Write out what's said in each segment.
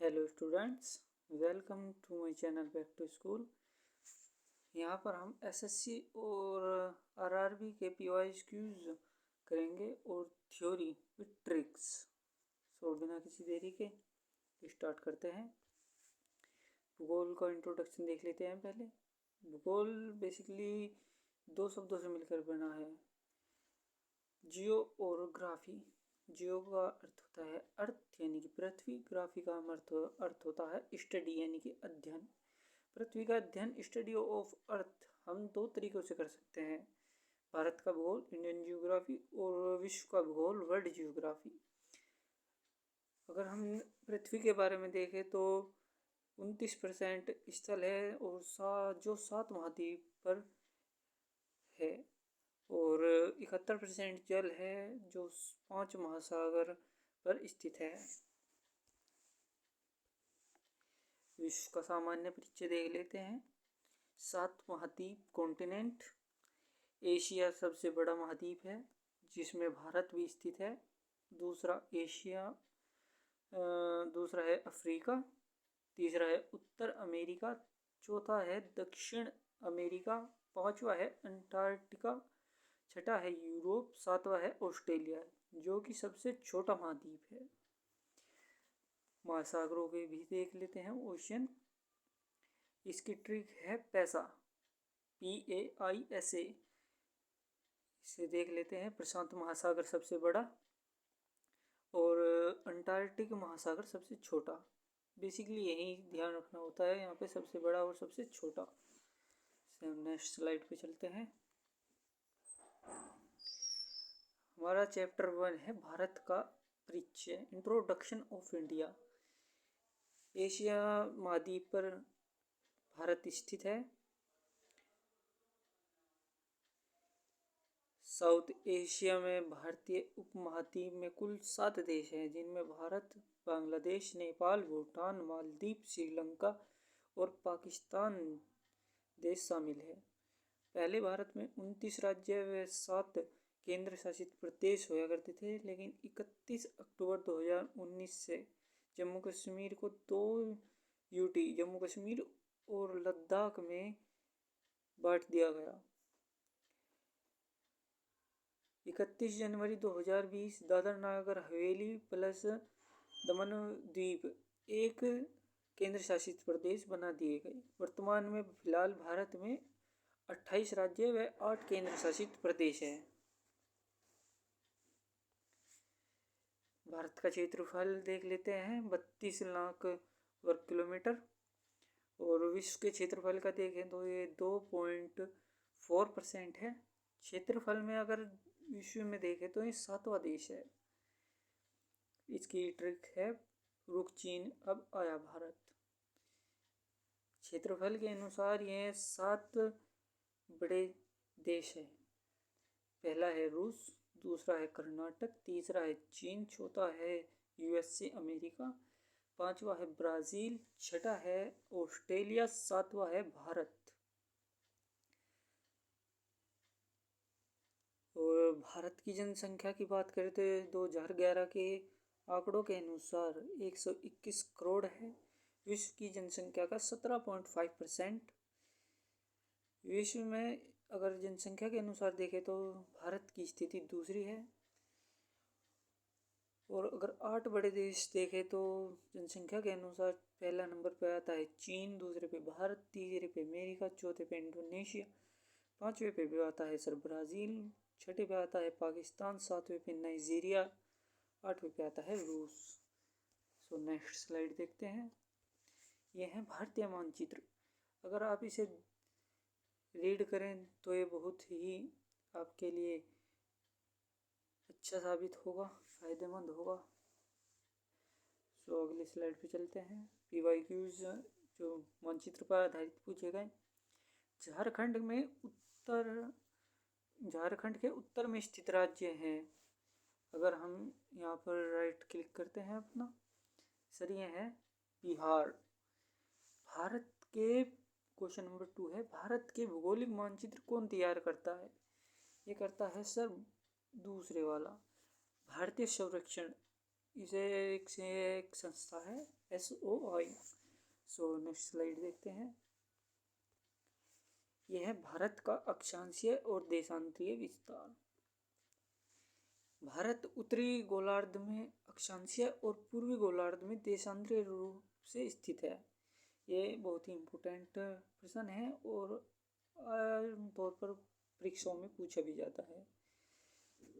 Hello students, welcome to my channel back to school. यहाँ पर हम एसएससी और आरआरबी के पीवाईज क्यूज करेंगे और थ्योरी विद ट्रिक्स। सो बिना किसी देरी के स्टार्ट करते हैं। भूगोल का इंट्रोडक्शन देख लेते हैं पहले। भूगोल बेसिकली दो शब्दों से मिलकर बना है, जियो और ग्राफी। जियो का अर्थ होता है अर्थ यानी कि पृथ्वी, ग्राफी का अर्थ होता है स्टडी यानी कि अध्ययन। पृथ्वी का अध्ययन, स्टडी ऑफ अर्थ, हम दो तरीकों से कर सकते हैं, भारत का भूगोल इंडियन जियोग्राफी और विश्व का भूगोल वर्ल्ड जियोग्राफी। अगर हम पृथ्वी के बारे में देखें तो 29% स्थल है और जो 7 महाद्वीप पर है और 71% जल है जो 5 महासागर पर स्थित है। विश्व का सामान्य परिचय देख लेते हैं। 7 महाद्वीप कॉन्टिनेंट। एशिया सबसे बड़ा महाद्वीप है जिसमें भारत भी स्थित है। दूसरा एशिया, दूसरा है अफ्रीका, तीसरा है उत्तर अमेरिका, चौथा है दक्षिण अमेरिका, पांचवा है अंटार्कटिका, छठा है यूरोप, सातवां है ऑस्ट्रेलिया जो कि सबसे छोटा महाद्वीप है। महासागरों के भी देख लेते हैं। ओशियन, इसकी ट्रिक है पैसा, PAISA। इसे देख लेते हैं। प्रशांत महासागर सबसे बड़ा और अंटार्कटिक महासागर सबसे छोटा। बेसिकली यही ध्यान रखना होता है यहाँ पे, सबसे बड़ा और सबसे छोटा। नेक्स्ट स्लाइड पे चलते हैं। हमारा चैप्टर 1 है भारत का परिचय, इंट्रोडक्शन ऑफ इंडिया। एशिया महाद्वीप पर भारत स्थित है। साउथ एशिया में भारतीय उपमहाद्वीप में कुल 7 देश हैं जिनमें भारत, बांग्लादेश, नेपाल, भूटान, मालदीव, श्रीलंका और पाकिस्तान देश शामिल है। पहले भारत में 29 राज्य व 7 केंद्र शासित प्रदेश हुआ करते थे, लेकिन 31 अक्टूबर 2019 से जम्मू कश्मीर को 2 यूटी जम्मू कश्मीर और लद्दाख में बांट दिया गया। 31 जनवरी 2020 दादर नगर हवेली प्लस दमन द्वीप एक केंद्र शासित प्रदेश बना दिए गए। वर्तमान में फिलहाल भारत में 28 राज्य व 8 केंद्र शासित प्रदेश हैं। भारत का क्षेत्रफल देख लेते हैं, 32 लाख वर्ग किलोमीटर। और विश्व के क्षेत्रफल का देखें तो ये 2.4% है। क्षेत्रफल में अगर विश्व में देखें तो ये 7वां देश है। इसकी ट्रिक है रुक चीन अब आया भारत। क्षेत्रफल के अनुसार ये 7 बड़े देश हैं। पहला है रूस, दूसरा है कर्नाटक, तीसरा है चीन, चौथा है USA अमेरिका, पांचवा है ब्राज़ील, छठा है ऑस्ट्रेलिया, सातवां है भारत। और भारत की जनसंख्या की बात करें तो 2011 के आंकड़ों के अनुसार 121 करोड़ है। विश्व की जनसंख्या का 17.5%। विश्व में अगर जनसंख्या के अनुसार देखें तो भारत की स्थिति दूसरी है। और अगर 8 बड़े देश देखें तो जनसंख्या के अनुसार पहला नंबर पे आता है चीन, दूसरे पे भारत, तीसरे पे अमेरिका, चौथे पे इंडोनेशिया, पांचवे पे भी आता है सर ब्राज़ील, छठे पे आता है पाकिस्तान, सातवें पे नाइजीरिया, आठवें पे आता है रूस। सो नेक्स्ट स्लाइड देखते हैं। यह है भारतीय मानचित्र। अगर आप इसे रीड करें तो ये बहुत ही आपके लिए अच्छा साबित होगा, फायदेमंद होगा। सो अगले स्लाइड पे चलते हैं। PYQs जो मानचित्र पर आधारित पूछे गए। झारखंड के उत्तर में स्थित राज्य हैं। अगर हम यहाँ पर राइट क्लिक करते हैं अपना, सर ये है बिहार। भारत के क्वेश्चन नंबर 2 है, भारत के भौगोलिक मानचित्र कौन तैयार करता है? ये करता है सर दूसरे वाला, भारतीय सर्वेक्षण इसे एक से एक संस्था है SOI। सो नेक्स्ट स्लाइड देखते हैं। यह है भारत का अक्षांशीय और देशांतरीय विस्तार। भारत उत्तरी गोलार्ध में अक्षांशीय और पूर्वी गोलार्ध में देशांतरीय रूप से स्थित है। ये बहुत ही इम्पोर्टेंट प्रश्न है और आमतौर पर परीक्षाओं में पूछा भी जाता है।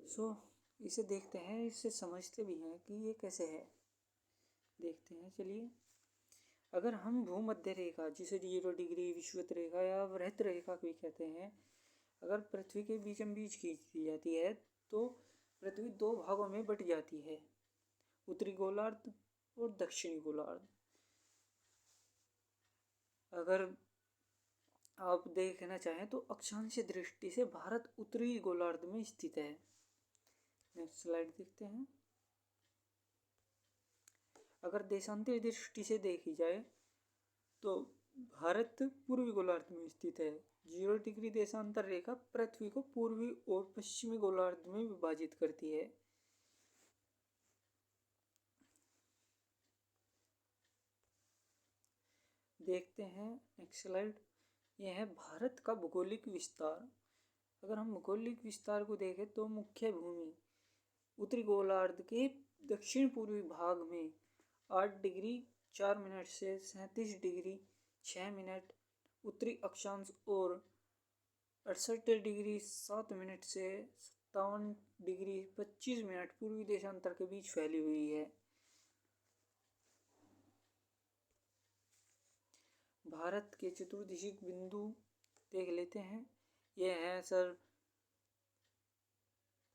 सो इसे देखते हैं, इसे समझते भी हैं कि ये कैसे है। देखते हैं, चलिए। अगर हम भूमध्य रेखा, जिसे 0 डिग्री, विषुवत रेखा या वृत्त रेखा भी कहते हैं, अगर पृथ्वी के बीचों बीच खींच दी जाती है तो पृथ्वी दो भागों में बट जाती है, उत्तरी गोलार्ध और दक्षिणी गोलार्ध। अगर आप देखना चाहें तो अक्षांशीय दृष्टि से भारत उत्तरी गोलार्ध में स्थित है। नेक्स्ट स्लाइड देखते हैं। अगर देशांतरीय दृष्टि से देखी जाए तो भारत पूर्वी गोलार्ध में स्थित है। 0 डिग्री देशांतर रेखा पृथ्वी को पूर्वी और पश्चिमी गोलार्ध में विभाजित करती है। देखते हैं नेक्स्ट स्लाइड। यह है भारत का भौगोलिक विस्तार। अगर हम भौगोलिक विस्तार को देखें तो मुख्य भूमि उत्तरी गोलार्ध के दक्षिण पूर्वी भाग में 8 डिग्री 4 मिनट से 37 डिग्री 6 मिनट उत्तरी अक्षांश और 68 डिग्री 7 मिनट से 57 डिग्री 25 मिनट पूर्वी देशांतर के बीच फैली हुई है। भारत के चतुर्दिशिक बिंदु देख लेते हैं। यह है सर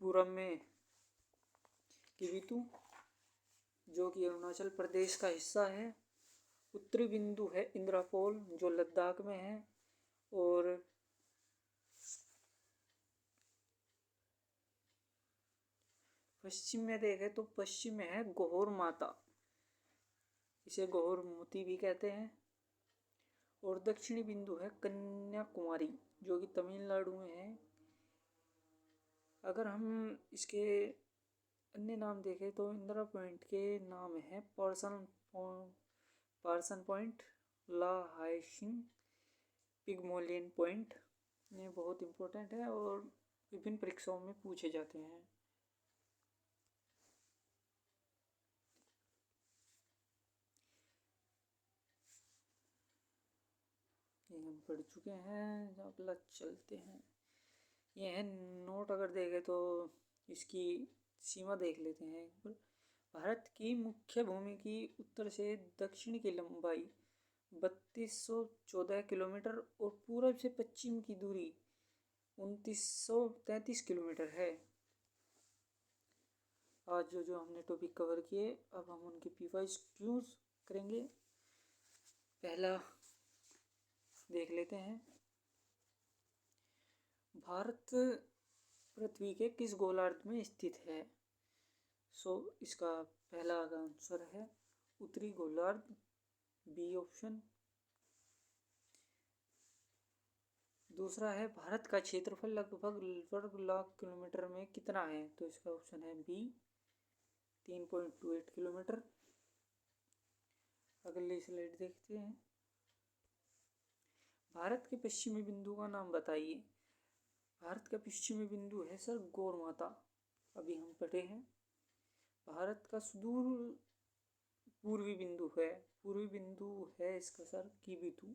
पूरब में किबिथु, जो कि अरुणाचल प्रदेश का हिस्सा है। उत्तरी बिंदु है इंद्रापोल, जो लद्दाख में है। और पश्चिम में देखें तो पश्चिम में है गोहर माता, इसे गोहर मोती भी कहते हैं। और दक्षिणी बिंदु है कन्याकुमारी, जो कि तमिलनाडु में है। अगर हम इसके अन्य नाम देखें तो इंदिरा पॉइंट के नाम है पार्सन पॉइंट, ला हाइशिंग, पिग्मोलियन पॉइंट। ये बहुत इम्पोर्टेंट है और विभिन्न परीक्षाओं में पूछे जाते हैं। ये हम पढ़ चुके हैं, अगला चलते हैं। ये है नोट। अगर देखें तो इसकी सीमा देख लेते हैं एक बार। भारत की मुख्य भूमि की उत्तर से दक्षिण की लंबाई 3214 किलोमीटर और पूर्व से पश्चिम की दूरी 2933 किलोमीटर है। आज जो हमने टॉपिक कवर किए, अब हम उनके PYQs करेंगे। पहला देख लेते हैं। भारत पृथ्वी के किस गोलार्ध में स्थित है? इसका पहला आंसर है उत्तरी गोलार्ध, बी ऑप्शन। दूसरा है भारत का क्षेत्रफल लगभग वर्ग लाख किलोमीटर में कितना है? तो इसका ऑप्शन है बी, 3.28 किलोमीटर। अगली स्लाइड देखते हैं। भारत के पश्चिमी बिंदु का नाम बताइए। भारत का पश्चिमी बिंदु है सर गौर माता, अभी हम पढ़े हैं। भारत का सुदूर पूर्वी बिंदु है इसका सर किबिथु।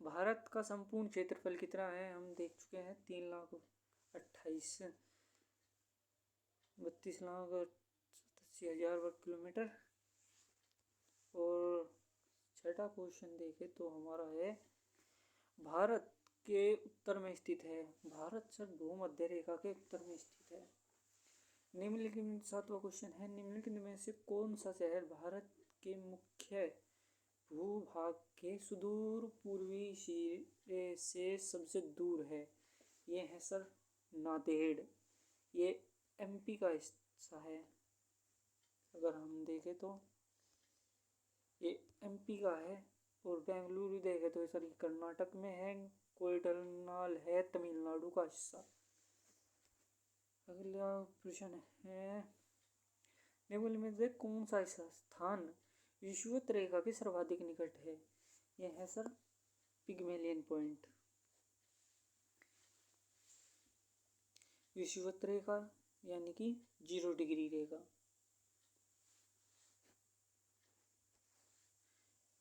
भारत का संपूर्ण क्षेत्रफल कितना है? हम देख चुके हैं 3,28,32,87,000 वर्ग किलोमीटर। और छठा क्वेश्चन देखें तो हमारा है भारत के उत्तर में स्थित है। भारत सर भूमध्य रेखा के उत्तर में स्थित है। निम्नलिखित सातवां क्वेश्चन है, निम्नलिखित में से कौन सा शहर भारत के मुख्य भूभाग के सुदूर पूर्वी सिरे से सबसे दूर है? ये है सर नांदेड़, ये MP का हिस्सा है। अगर हम देखें तो ये MP का है। और बेंगलुरु देखें तो सर कर्नाटक में है। कोइटनाल है तमिलनाडु का हिस्सा। अगला प्रश्न है, निम्न में से कौन सा स्थान विषुवत रेखा के सर्वाधिक निकट है? यह है सर पिग्मेलियन पॉइंट। विषुवत रेखा यानी कि 0 डिग्री रेखा।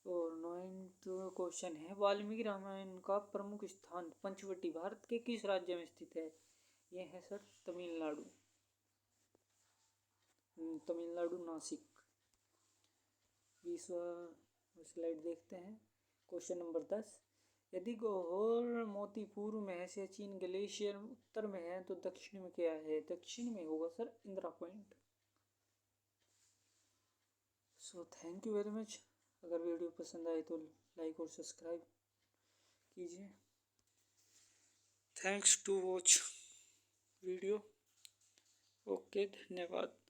और 9th क्वेश्चन है, वाल्मीकि रामायण का प्रमुख स्थान पंचवटी भारत के किस राज्य में स्थित है? यह है सर तमिलनाडु। तमिलनाडु नासिक। 20वां स्लाइड देखते हैं। क्वेश्चन नंबर 10, यदि गौहर मोती पूर्व में है, सियाचिन ग्लेशियर उत्तर में है, तो दक्षिण में क्या है? दक्षिण में होगा sir Indira point. So thank you very much. अगर वीडियो पसंद आए तो लाइक और सब्सक्राइब कीजिए। Thanks to watch video. Okay, धन्यवाद।